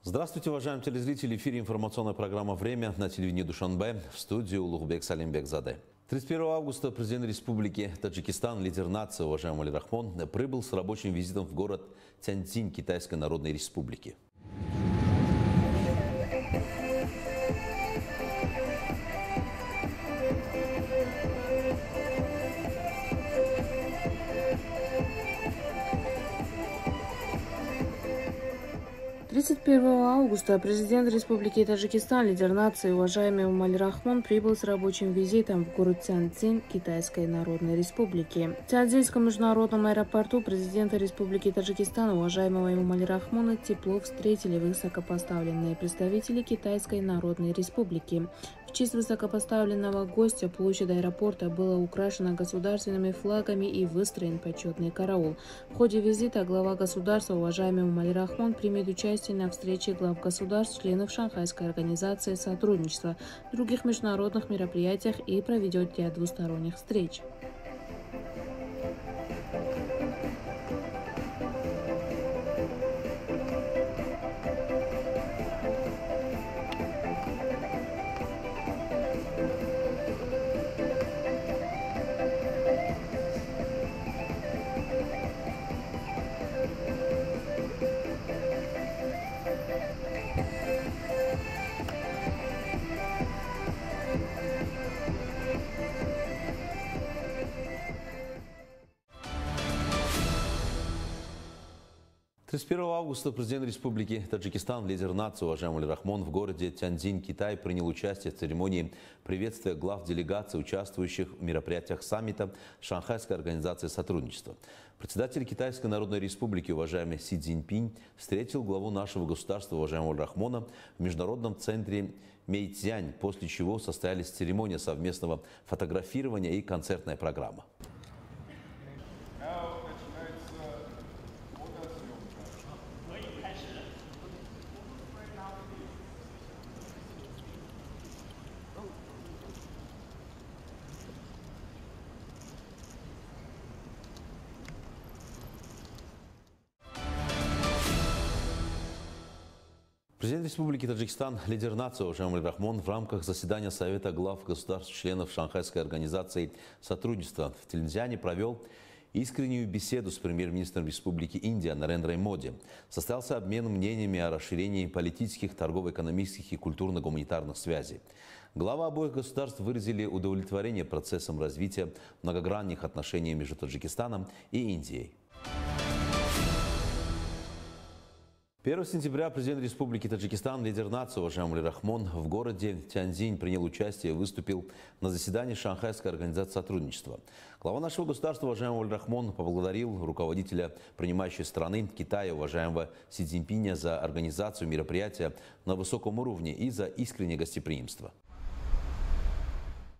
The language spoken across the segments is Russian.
Здравствуйте, уважаемые телезрители. В эфире информационная программа «Время» на телевидении Душанбе. В студию Улугбек Салимбекзаде. 31 августа президент Республики Таджикистан, лидер нации, уважаемый Али Рахмон, прибыл с рабочим визитом в город Тяньцзинь Китайской Народной Республики. Августа президент Республики Таджикистан, лидер нации, уважаемый Али Рахмон, прибыл с рабочим визитом в город Тяньцзинь Китайской Народной Республики. В Тяньцзиньском международном аэропорту президента Республики Таджикистан, уважаемого Али Рахмона, тепло встретили высокопоставленные представители Китайской Народной Республики. В честь высокопоставленного гостя площадь аэропорта была украшена государственными флагами и выстроен почетный караул. В ходе визита глава государства, уважаемый Али Рахмон, примет участие на встрече глав государств, членов Шанхайской организации сотрудничества, других международных мероприятиях и проведет ряд двусторонних встреч. С 31 августа президент Республики Таджикистан, лидер нации, уважаемый Али Рахмон, в городе Тяньцзинь, Китай, принял участие в церемонии приветствия глав делегаций, участвующих в мероприятиях саммита Шанхайской организации сотрудничества. Председатель Китайской Народной Республики, уважаемый Си Цзиньпинь, встретил главу нашего государства, уважаемого Али Рахмона, в международном центре Мэйцзянь, после чего состоялись церемония совместного фотографирования и концертная программа. Президент Республики Таджикистан, лидер нации, уважаемый Али Рахмон, в рамках заседания Совета глав государств-членов Шанхайской организации сотрудничества в Тяньцзяне провел искреннюю беседу с премьер-министром Республики Индия Нарендрой Моди. Состоялся обмен мнениями о расширении политических, торгово-экономических и культурно-гуманитарных связей. Главы обоих государств выразили удовлетворение процессом развития многогранных отношений между Таджикистаном и Индией. 1 сентября президент Республики Таджикистан, лидер нации, уважаемый Али Рахмон, в городе Тяньцзинь принял участие и выступил на заседании Шанхайской организации сотрудничества. Глава нашего государства, уважаемый Али Рахмон, поблагодарил руководителя принимающей страны Китая, уважаемого Си Цзиньпиня, за организацию мероприятия на высоком уровне и за искреннее гостеприимство.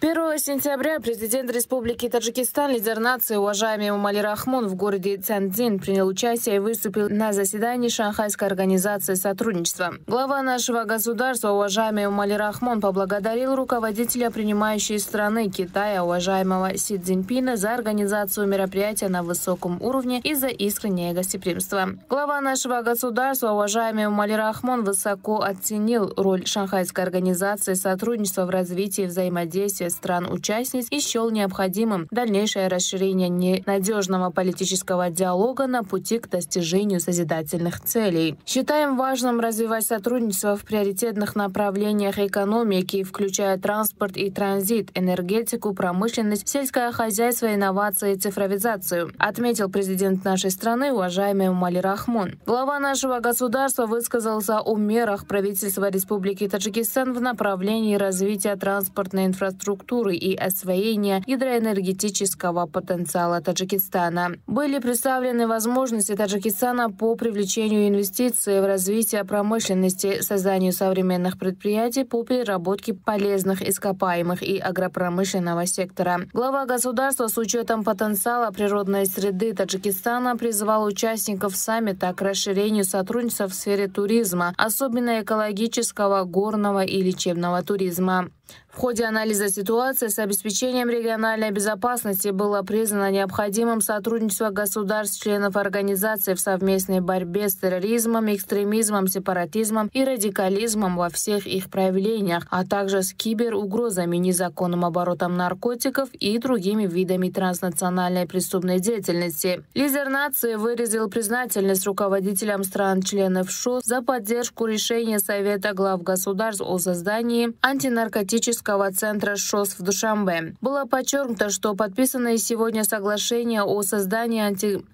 1 сентября президент Республики Таджикистан, лидер нации, уважаемый Али Рахмон, в городе Тяньцзинь принял участие и выступил на заседании Шанхайской организации сотрудничества. Глава нашего государства, уважаемый Али Рахмон, поблагодарил руководителя принимающей страны Китая, уважаемого Си Цзиньпина, за организацию мероприятия на высоком уровне и за искреннее гостеприимство. Глава нашего государства, уважаемый Али Рахмон, высоко оценил роль Шанхайской организации сотрудничества в развитии взаимодействия стран-участниц и счел необходимым дальнейшее расширение ненадежного политического диалога на пути к достижению созидательных целей. Считаем важным развивать сотрудничество в приоритетных направлениях экономики, включая транспорт и транзит, энергетику, промышленность, сельское хозяйство, инновации и цифровизацию, отметил президент нашей страны, уважаемый Али Рахмон. Глава нашего государства высказался о мерах правительства Республики Таджикистан в направлении развития транспортной инфраструктуры и освоения гидроэнергетического потенциала Таджикистана. Были представлены возможности Таджикистана по привлечению инвестиций в развитие промышленности, созданию современных предприятий по переработке полезных ископаемых и агропромышленного сектора. Глава государства с учетом потенциала природной среды Таджикистана призвал участников саммита к расширению сотрудничества в сфере туризма, особенно экологического, горного и лечебного туризма. В ходе анализа ситуации с обеспечением региональной безопасности было признано необходимым сотрудничество государств-членов организации в совместной борьбе с терроризмом, экстремизмом, сепаратизмом и радикализмом во всех их проявлениях, а также с киберугрозами, незаконным оборотом наркотиков и другими видами транснациональной преступной деятельности. Лидер нации выразил признательность руководителям стран-членов ШОС за поддержку решения Совета глав государств о создании антинаркотического центра ШОС в Душанбе. Было подчеркнуто, что подписанное сегодня соглашение о создании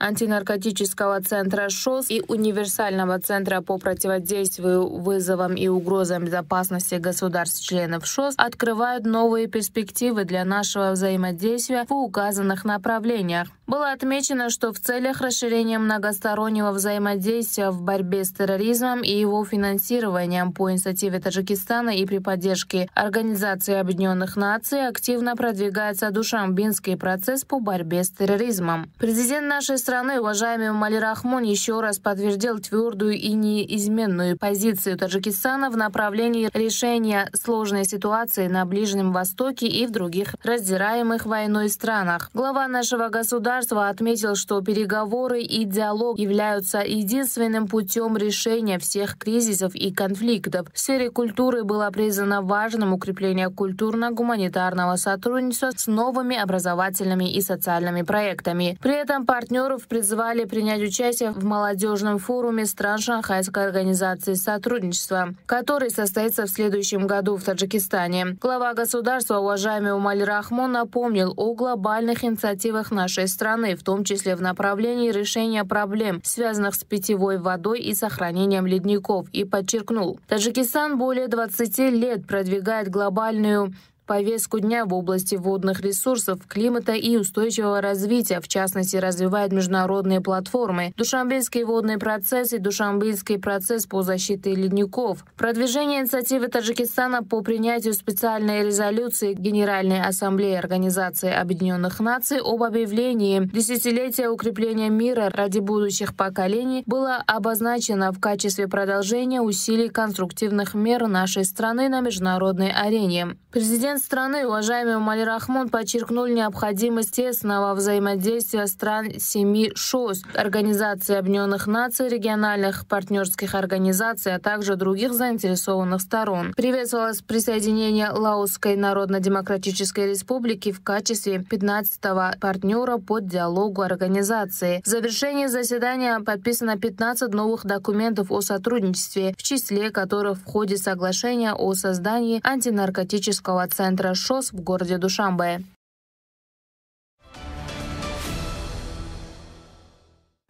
антинаркотического центра ШОС и универсального центра по противодействию вызовам и угрозам безопасности государств-членов ШОС открывают новые перспективы для нашего взаимодействия в указанных направлениях. Было отмечено, что в целях расширения многостороннего взаимодействия в борьбе с терроризмом и его финансированием по инициативе Таджикистана и при поддержке Организации Объединенных Наций активно продвигается душанбинский процесс по борьбе с терроризмом. Президент нашей страны, уважаемый Эмомали Рахмон, еще раз подтвердил твердую и неизменную позицию Таджикистана в направлении решения сложной ситуации на Ближнем Востоке и в других раздираемых войной странах. Глава нашего государства отметил, что переговоры и диалог являются единственным путем решения всех кризисов и конфликтов. В сфере культуры было признано важным укрепление культурно-гуманитарного сотрудничества с новыми образовательными и социальными проектами. При этом партнеров призвали принять участие в молодежном форуме стран Шанхайской организации сотрудничества, который состоится в следующем году в Таджикистане. Глава государства, уважаемый Эмомали Рахмон, напомнил о глобальных инициативах нашей страны, в том числе в направлении решения проблем, связанных с питьевой водой и сохранением ледников, и подчеркнул: Таджикистан более 20 лет продвигает глобальную повестку дня в области водных ресурсов, климата и устойчивого развития, в частности, развивает международные платформы, Душанбинский водный процесс и Душанбинский процесс по защите ледников. Продвижение инициативы Таджикистана по принятию специальной резолюции Генеральной Ассамблеи Организации Объединенных Наций об объявлении десятилетия укрепления мира ради будущих поколений было обозначено в качестве продолжения усилий конструктивных мер нашей страны на международной арене. Президент страны, уважаемый Эмомали Рахмон, подчеркнул необходимость тесного взаимодействия стран семи ШОС, Организации Объединенных Наций, региональных партнерских организаций, а также других заинтересованных сторон. Приветствовалось присоединение Лаосской Народно-Демократической Республики в качестве 15-го партнера по диалогу организации. В завершении заседания подписано 15 новых документов о сотрудничестве, в числе которых входит соглашение о создании антинаркотического центра ШОС в городе Душанбе.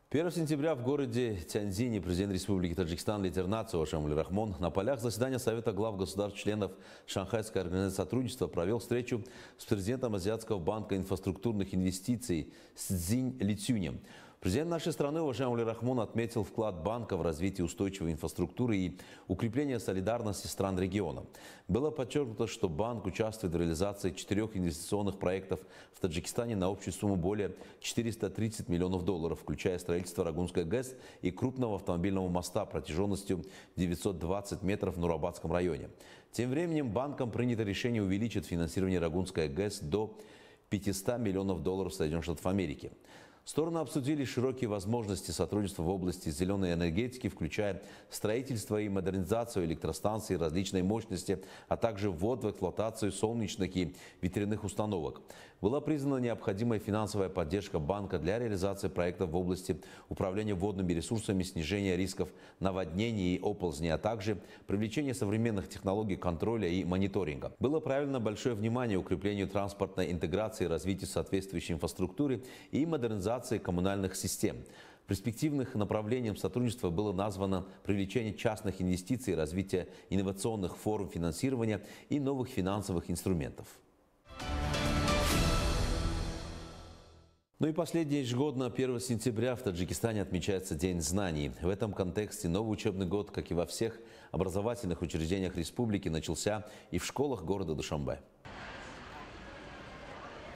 1 сентября в городе Тяньцзине президент Республики Таджикистан, лидер нации Эмомали Рахмон на полях заседания Совета глав государств-членов Шанхайской организации сотрудничества провел встречу с президентом Азиатского банка инфраструктурных инвестиций Цзинь Лицюнем. Президент нашей страны, уважаемый Эмомали Рахмон, отметил вклад банка в развитие устойчивой инфраструктуры и укрепление солидарности стран региона. Было подчеркнуто, что банк участвует в реализации 4 инвестиционных проектов в Таджикистане на общую сумму более 430 миллионов долларов, включая строительство Рагунской ГЭС и крупного автомобильного моста протяженностью 920 метров в Нурабадском районе. Тем временем банком принято решение увеличить финансирование Рагунской ГЭС до 500 миллионов долларов Соединенных Штатов Америки. Стороны обсудили широкие возможности сотрудничества в области зеленой энергетики, включая строительство и модернизацию электростанций различной мощности, а также ввод в эксплуатацию солнечных и ветряных установок. Была признана необходимая финансовая поддержка банка для реализации проектов в области управления водными ресурсами, снижения рисков наводнений и оползней, а также привлечения современных технологий контроля и мониторинга. Было проявлено большое внимание укреплению транспортной интеграции, развитию соответствующей инфраструктуры и модернизации коммунальных систем. Перспективным направлением сотрудничества было названо привлечение частных инвестиций, развитие инновационных форм финансирования и новых финансовых инструментов. Ну и последний ежегодно 1 сентября в Таджикистане отмечается День знаний. В этом контексте новый учебный год, как и во всех образовательных учреждениях республики, начался и в школах города Душанбе.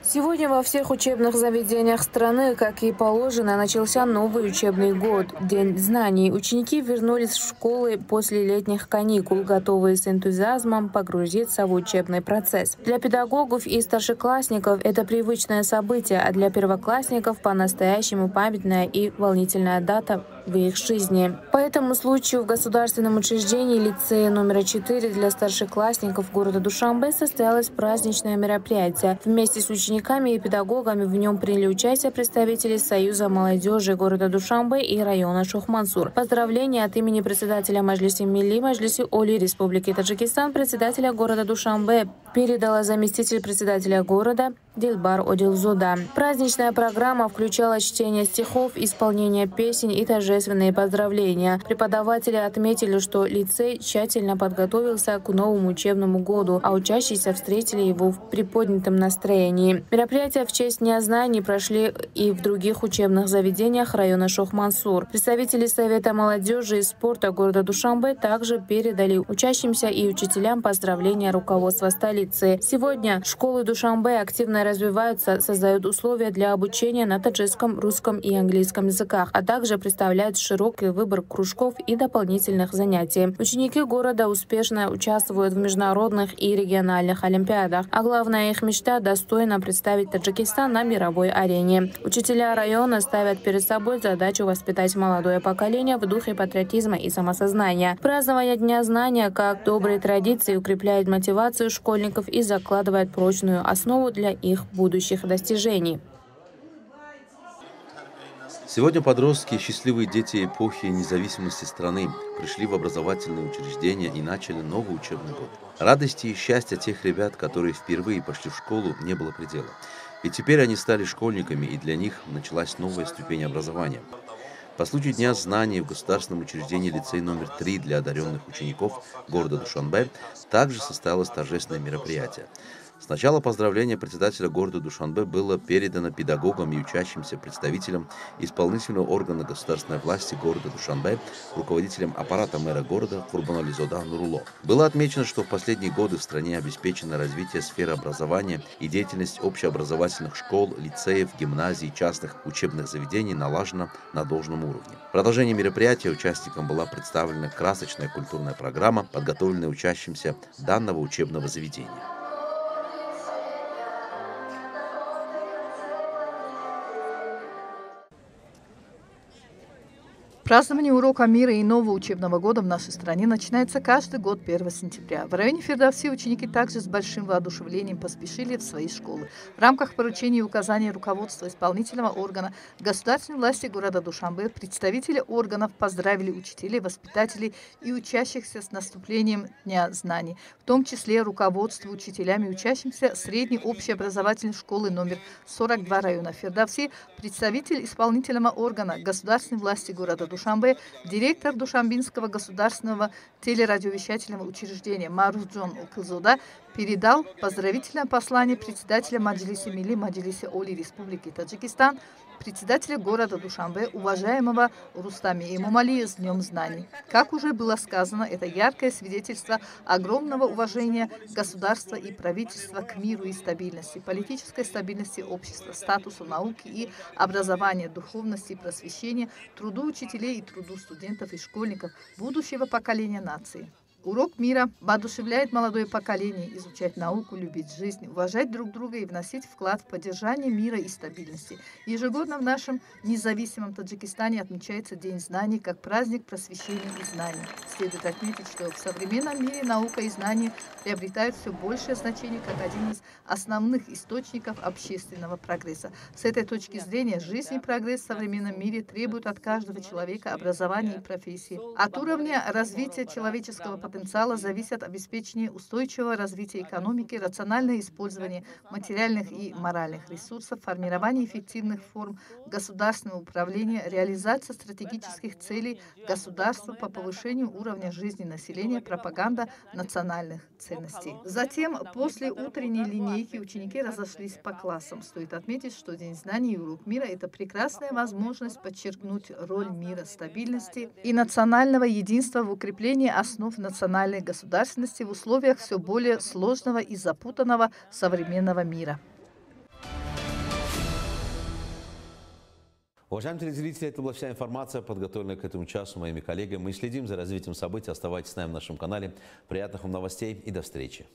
Сегодня во всех учебных заведениях страны, как и положено, начался новый учебный год – День знаний. Ученики вернулись в школы после летних каникул, готовые с энтузиазмом погрузиться в учебный процесс. Для педагогов и старшеклассников это привычное событие, а для первоклассников по-настоящему памятная и волнительная дата в их жизни. По этому случаю в государственном учреждении лицея номер 4 для старшеклассников города Душанбе состоялось праздничное мероприятие. Вместе с учениками и педагогами в нем приняли участие представители Союза молодежи города Душанбе и района Шохмансур. Поздравления от имени председателя Маджлиси Милли Маджлиси Оли Республики Таджикистан, председателя города Душанбе, передала заместитель председателя города Дилбар Одилзуда. Праздничная программа включала чтение стихов, исполнение песен и торжественные поздравления. Преподаватели отметили, что лицей тщательно подготовился к новому учебному году, а учащиеся встретили его в приподнятом настроении. Мероприятия в честь Дня знаний прошли и в других учебных заведениях района Шохмансур. Представители Совета молодежи и спорта города Душанбе также передали учащимся и учителям поздравления руководства столицы. Сегодня школы Душанбе активно развиваются, создают условия для обучения на таджикском, русском и английском языках, а также представляют широкий выбор кружков и дополнительных занятий. Ученики города успешно участвуют в международных и региональных олимпиадах, а главная их мечта – достойно представить Таджикистан на мировой арене. Учителя района ставят перед собой задачу воспитать молодое поколение в духе патриотизма и самосознания. Празднование Дня знания как доброй традиции укрепляет мотивацию школьников и закладывает прочную основу для их будущих достижений. Сегодня подростки, счастливые дети эпохи независимости страны, пришли в образовательные учреждения и начали новый учебный год. Радости и счастья тех ребят, которые впервые пошли в школу, не было предела. И теперь они стали школьниками, и для них началась новая ступень образования. По случаю Дня знаний в государственном учреждении лицей номер 3 для одаренных учеников города Душанбе также состоялось торжественное мероприятие. Сначала поздравление председателя города Душанбе было передано педагогам и учащимся представителям исполнительного органа государственной власти города Душанбе, руководителям аппарата мэра города Курбанализода Нурулло. Было отмечено, что в последние годы в стране обеспечено развитие сферы образования и деятельность общеобразовательных школ, лицеев, гимназий, частных учебных заведений налажена на должном уровне. В продолжении мероприятия участникам была представлена красочная культурная программа, подготовленная учащимся данного учебного заведения. Празднование урока мира и нового учебного года в нашей стране начинается каждый год 1 сентября. В районе Фердовси ученики также с большим воодушевлением поспешили в свои школы. В рамках поручений и указаний руководства исполнительного органа государственной власти города Душанбе представители органов поздравили учителей, воспитателей и учащихся с наступлением Дня знаний, в том числе руководству, учителями и учащимся средней общеобразовательной школы номер 42 района Фердовси, представитель исполнительного органа государственной власти города Душанбе, директор Душанбинского государственного телерадиовещательного учреждения Марузджон Укылзода передал поздравительное послание председателя Маджлиси Милли Маджлиси Оли Республики Таджикистан, председателя города Душанбе, уважаемого Рустами Эмомали с Днем знаний. Как уже было сказано, это яркое свидетельство огромного уважения государства и правительства к миру и стабильности, политической стабильности общества, статусу науки и образования, духовности и просвещения, труду учителей и труду студентов и школьников будущего поколения нации. Урок мира воодушевляет молодое поколение изучать науку, любить жизнь, уважать друг друга и вносить вклад в поддержание мира и стабильности. Ежегодно в нашем независимом Таджикистане отмечается День знаний как праздник просвещения и знаний. Следует отметить, что в современном мире наука и знания приобретают все большее значение как один из основных источников общественного прогресса. С этой точки зрения жизнь и прогресс в современном мире требуют от каждого человека образования и профессии. От уровня развития человеческого потенциала зависит обеспечение устойчивого развития экономики, рациональное использование материальных и моральных ресурсов, формирование эффективных форм государственного управления, реализация стратегических целей государства по повышению уровня жизни населения, пропаганда национальных ценностей. Затем, после утренней линейки, ученики разошлись по классам. Стоит отметить, что День знаний и урок мира – это прекрасная возможность подчеркнуть роль мира, стабильности и национального единства в укреплении основ национальной государственности в условиях все более сложного и запутанного современного мира. Уважаемые телезрители, это была вся информация, подготовленная к этому часу моими коллегами. Мы следим за развитием событий. Оставайтесь с нами на нашем канале. Приятных вам новостей и до встречи.